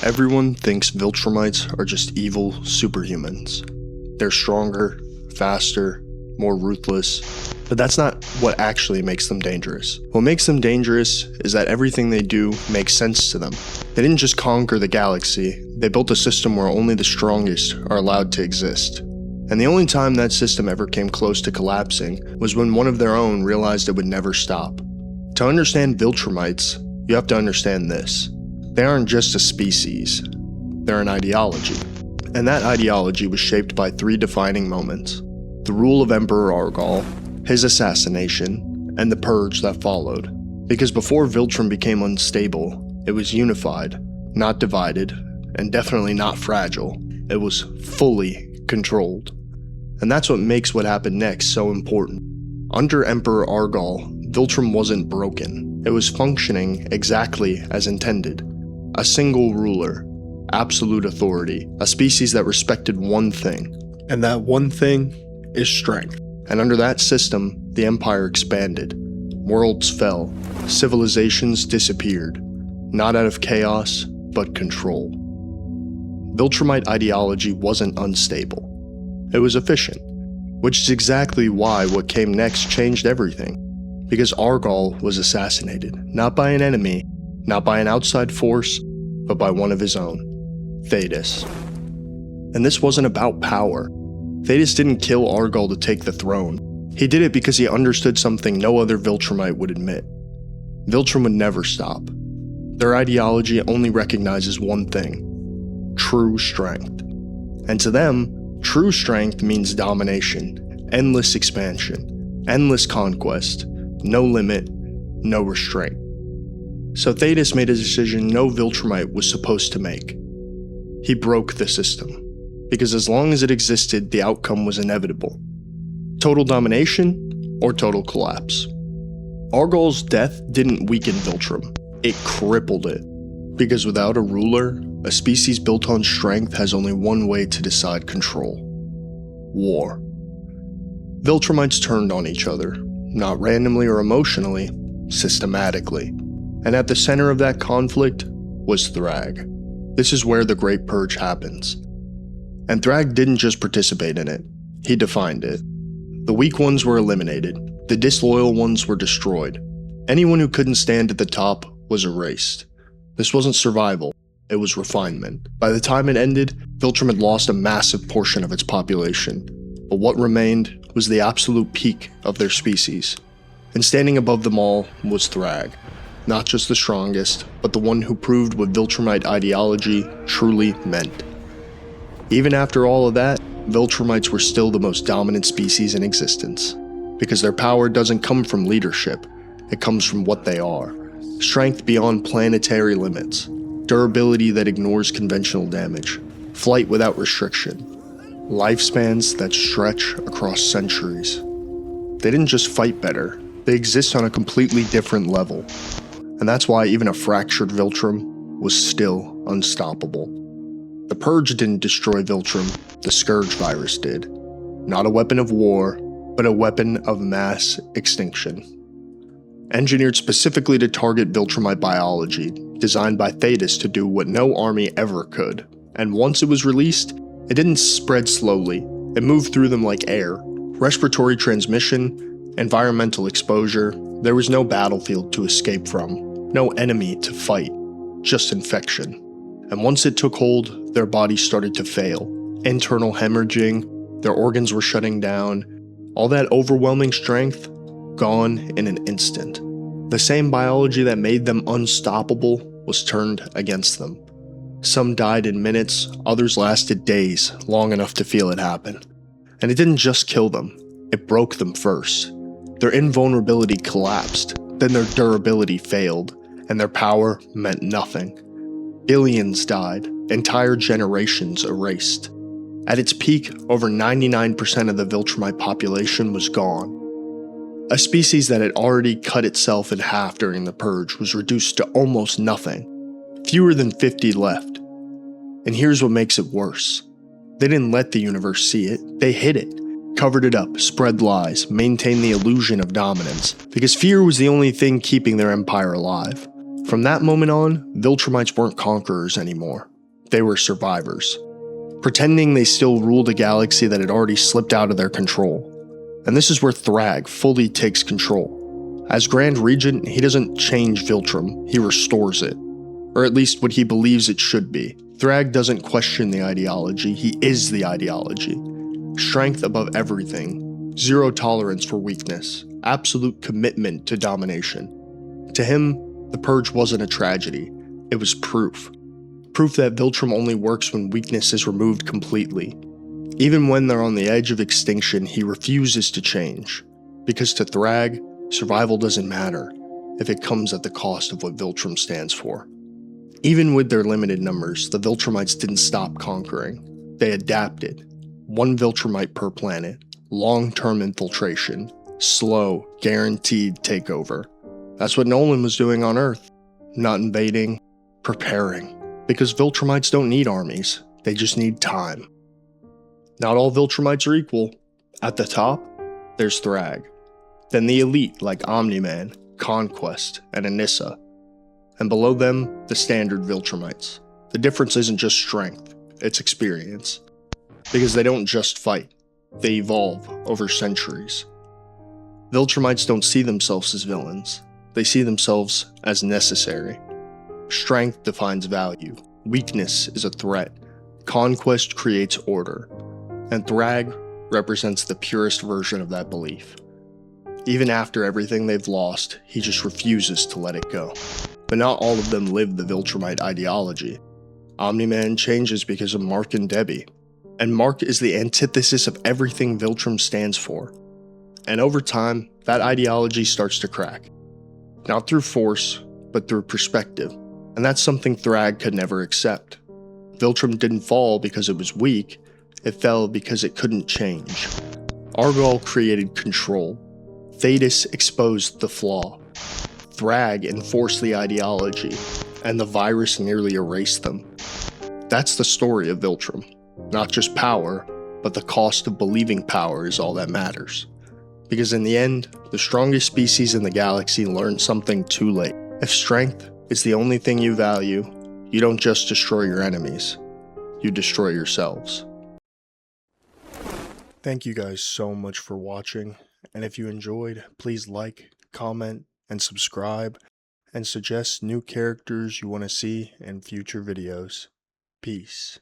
Everyone thinks Viltrumites are just evil superhumans. They're stronger, faster, more ruthless, but that's not what actually makes them dangerous. What makes them dangerous is that everything they do makes sense to them. They didn't just conquer the galaxy, they built a system where only the strongest are allowed to exist. And the only time that system ever came close to collapsing was when one of their own realized it would never stop. To understand Viltrumites, you have to understand this. They aren't just a species, they're an ideology. And that ideology was shaped by three defining moments: the rule of Emperor Argal, his assassination, and the purge that followed. Because before Viltrum became unstable, it was unified, not divided, and definitely not fragile. It was fully controlled. And that's what makes what happened next so important. Under Emperor Argal, Viltrum wasn't broken. It was functioning exactly as intended. A single ruler, absolute authority, a species that respected one thing. And that one thing is strength. And under that system, the empire expanded. Worlds fell. Civilizations disappeared. Not out of chaos, but control. Viltrumite ideology wasn't unstable. It was efficient, which is exactly why what came next changed everything. Because Argal was assassinated, not by an enemy, not by an outside force, but by one of his own, Thetis. And this wasn't about power. Thetis didn't kill Argal to take the throne. He did it because he understood something no other Viltrumite would admit. Viltrum would never stop. Their ideology only recognizes one thing: true strength. And to them, true strength means domination, endless expansion, endless conquest, no limit, no restraint. So Thetis made a decision no Viltrumite was supposed to make. He broke the system, because as long as it existed, the outcome was inevitable. Total domination or total collapse. Argal's death didn't weaken Viltrum, it crippled it. Because without a ruler, a species built on strength has only one way to decide control: war. Viltrumites turned on each other, not randomly or emotionally, systematically. And at the center of that conflict was Thrag. This is where the Great Purge happens. And Thrag didn't just participate in it, he defined it. The weak ones were eliminated, the disloyal ones were destroyed. Anyone who couldn't stand at the top was erased. This wasn't survival, it was refinement. By the time it ended, Viltrum had lost a massive portion of its population, but what remained was the absolute peak of their species. And standing above them all was Thrag. Not just the strongest, but the one who proved what Viltrumite ideology truly meant. Even after all of that, Viltrumites were still the most dominant species in existence, because their power doesn't come from leadership, it comes from what they are. Strength beyond planetary limits, durability that ignores conventional damage, flight without restriction, lifespans that stretch across centuries. They didn't just fight better, they exist on a completely different level. And that's why even a fractured Viltrum was still unstoppable. The Purge didn't destroy Viltrum, the Scourge virus did. Not a weapon of war, but a weapon of mass extinction. Engineered specifically to target Viltrumite biology, designed by Thetis to do what no army ever could. And once it was released, it didn't spread slowly, it moved through them like air. Respiratory transmission, environmental exposure, there was no battlefield to escape from. No enemy to fight, just infection. And once it took hold, their bodies started to fail. Internal hemorrhaging, their organs were shutting down. All that overwhelming strength, gone in an instant. The same biology that made them unstoppable was turned against them. Some died in minutes, others lasted days, long enough to feel it happen. And it didn't just kill them, it broke them first. Their invulnerability collapsed, then their durability failed, and their power meant nothing. Billions died, entire generations erased. At its peak, over 99% of the Viltrumite population was gone. A species that had already cut itself in half during the Purge was reduced to almost nothing. Fewer than 50 left. And here's what makes it worse. They didn't let the universe see it, they hid it. Covered it up, spread lies, maintained the illusion of dominance, because fear was the only thing keeping their empire alive. From that moment on, Viltrumites weren't conquerors anymore. They were survivors, pretending they still ruled a galaxy that had already slipped out of their control. And this is where Thrag fully takes control. As Grand Regent, he doesn't change Viltrum, he restores it. Or at least what he believes it should be. Thrag doesn't question the ideology, he is the ideology. Strength above everything, zero tolerance for weakness, absolute commitment to domination. To him, the Purge wasn't a tragedy, it was proof. Proof that Viltrum only works when weakness is removed completely. Even when they're on the edge of extinction, he refuses to change. Because to Thrag, survival doesn't matter if it comes at the cost of what Viltrum stands for. Even with their limited numbers, the Viltrumites didn't stop conquering. They adapted. One Viltrumite per planet, long-term infiltration, slow, guaranteed takeover. That's what Nolan was doing on Earth. Not invading, preparing. Because Viltrumites don't need armies, they just need time. Not all Viltrumites are equal. At the top, there's Thrag. Then the elite like Omni-Man, Conquest, and Anissa. And below them, the standard Viltrumites. The difference isn't just strength, it's experience. Because they don't just fight, they evolve over centuries. Viltrumites don't see themselves as villains, they see themselves as necessary. Strength defines value, weakness is a threat, conquest creates order, and Thrag represents the purest version of that belief. Even after everything they've lost, he just refuses to let it go. But not all of them live the Viltrumite ideology. Omni-Man changes because of Mark and Debbie, and Mark is the antithesis of everything Viltrum stands for. And over time, that ideology starts to crack. Not through force, but through perspective. And that's something Thrag could never accept. Viltrum didn't fall because it was weak, it fell because it couldn't change. Argol created control. Thetis exposed the flaw. Thrag enforced the ideology, and the virus nearly erased them. That's the story of Viltrum. Not just power, but the cost of believing power is all that matters. Because in the end, the strongest species in the galaxy learned something too late. If strength is the only thing you value, you don't just destroy your enemies, you destroy yourselves. Thank you guys so much for watching, and if you enjoyed, please like, comment, and subscribe, and suggest new characters you want to see in future videos. Peace.